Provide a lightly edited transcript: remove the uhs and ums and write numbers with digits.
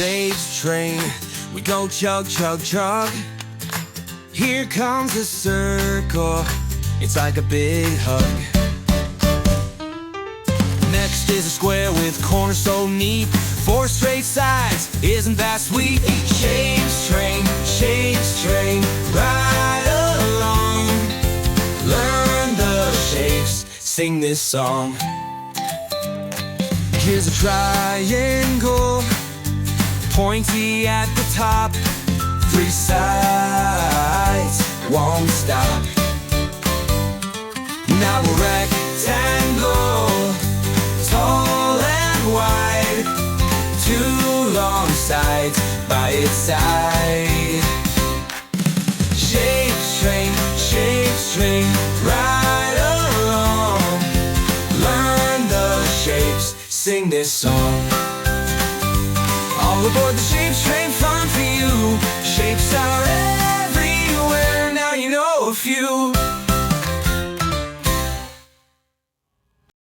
shapes train, we go chug, chug, chug. Here comes a circle, it's like a big hug. Next is a square with corners so neat, 4 straight sides, isn't that sweet? Shapes train, right along. Learn the shapes, sing this song. Here's a triangle, pointy at the top, 3 sides, won't stop. Now a rectangle, tall and wide, 2 long sides by its side. Shapes train, right along. Learn the shapes, sing this song. All aboard the shapes train, fun for you. Shapes are everywhere, now you know a few.